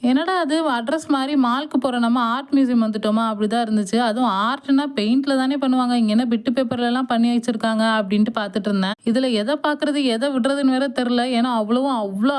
என்னடா அது அட்ரஸ் மாறி மால்க்கு போறோம், நம்ம ஆர்ட் மியூசியம் வந்துட்டோமா? அப்படிதான் இருந்துச்சு. அதுவும் ஆர்ட்னா பெயிண்ட்ல தானே பண்ணுவாங்க. இங்க என்ன பிட்டு பேப்பர்லலாம் பண்ணி வச்சிருக்காங்க அப்படின்ட்டு பார்த்துட்டு இருந்தேன். இதுல எத பார்க்கறது, எத விடுறதுன்னு வேற தெரியல. ஏன்னா அவ்ளோ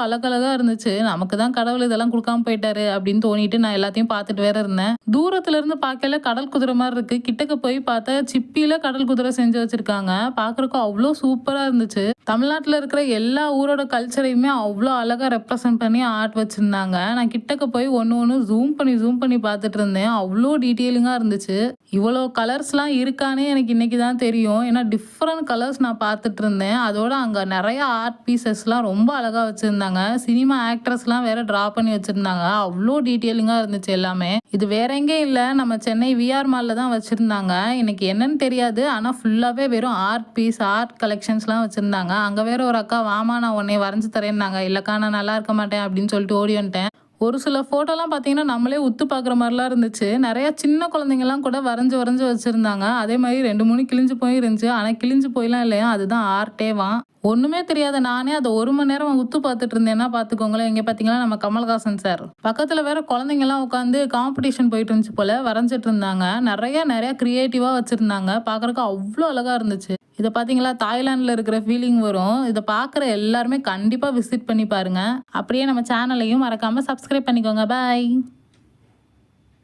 அழகழகா இருந்துச்சு. நமக்கு தான் கடவுள் இதெல்லாம் குடுக்காம போயிட்டாரு அப்படின்னு தோணிட்டு நான் எல்லாத்தையும் பார்த்துட்டு வேற இருந்தேன். தூரத்துல இருந்து பார்க்கையில கடல் குதிரை மாரி இருக்கு. கிட்டக்க போய் பார்த்தா சிப்பியில கடல் குதிரை செஞ்சு வச்சிருக்காங்க. பார்க்கறக்கு அவ்ளோ சூப்பரா இருந்துச்சு. தமிழ்நாட்டுல இருக்கிற எல்லா ஊரோட கல்ச்சரையுமே அவ்ளோ அழகா ரெப்ரசன்ட் பண்ணி ஆர்ட் வச்சிருந்தாங்க. நான் கிட்டக்க போய் ஒண்ணு ஒண்ணு ஜூம் பண்ணி பார்த்துட்டு இருந்தேன். அவ்ளோ டீட்டெயிலிங்கா இருந்துச்சு. இவ்வளோ கலர்ஸ்லாம் இருக்கான்னே எனக்கு இன்னைக்கு தான் தெரியும். ஏன்னா டிஃபரெண்ட் கலர்ஸ் நான் பார்த்துட்டு இருந்தேன். அதோட அங்க நெறைய ஆர்ட் பீசஸ்லாம் ரொம்ப அழகா வச்சிருந்தாங்க. சினிமா ஆக்ட்ரஸ்லாம் வேற டிரா பண்ணி வச்சிருந்தாங்க. அவ்ளோ டீட்டெயிலிங்கா இருந்துச்சு எல்லாமே. இது வேற எங்கேயும் இல்ல. நம்ம சென்னை விஆர் மால்ல தான் வச்சிருந்தாங்க. எனக்கு என்னன்னு தெரியாது. ஆனா ஃபுல்லாவே வெறும் ஆர்ட் பீஸ், ஆர்ட் கலெக்ஷன்ஸ்லாம் வச்சிருந்தாங்க. அங்க வேற ஒரு அக்கா, "வாம்மா நான் உன்னைய வரைஞ்சு தரேன்னாங்க." "இல்லக்கா நான் நல்லா இருக்க மாட்டேன்." அப்படின்னு சொல்லிட்டு ஓடி வந்துட்டேன். ஒரு சில ஃபோட்டோலாம் பார்த்தீங்கன்னா, நம்மளே உத்து பார்க்குற மாரிலாம் இருந்துச்சு. நெறைய சின்ன குழந்தைங்கலாம் கூட வரைஞ்சு வச்சிருந்தாங்க. அதே மாரி 2, 3 கிழிஞ்சு போயும் இருந்துச்சு. ஆனா கிழிஞ்சு போய்லாம் இல்லையாம். அதுதான் ஆர்ட்டேவாம். ஒண்ணுமே தெரியாத நானே அத 1 மணி நேரம் உத்து பார்த்துட்டு இருந்தேன்னா பார்த்துக்கோங்களேன். இங்க பார்த்தீங்கன்னா, நம்ம கமல்ஹாசன் சார். பக்கத்துல வேற குழந்தைங்கலாம் உட்காந்து காம்படிஷன் போயிட்டு இருந்துச்சு போல. வரைஞ்சிட்டு இருந்தாங்க. நெறைய கிரியேட்டிவா வச்சிருந்தாங்க. பார்க்கறக்கு அவ்ளோ அழகா இருந்துச்சு. இத பார்த்தீங்களா, தாய்லாந்துல இருக்கிற ஃபீலிங் வரும். இத பார்க்குற எல்லாருமே கண்டிப்பா விசிட் பண்ணி பாருங்க. அப்படியே நம்ம சேனலையும் மறக்காம சப்ஸ்கிரைப் பண்ணிக்கோங்க. பாய்.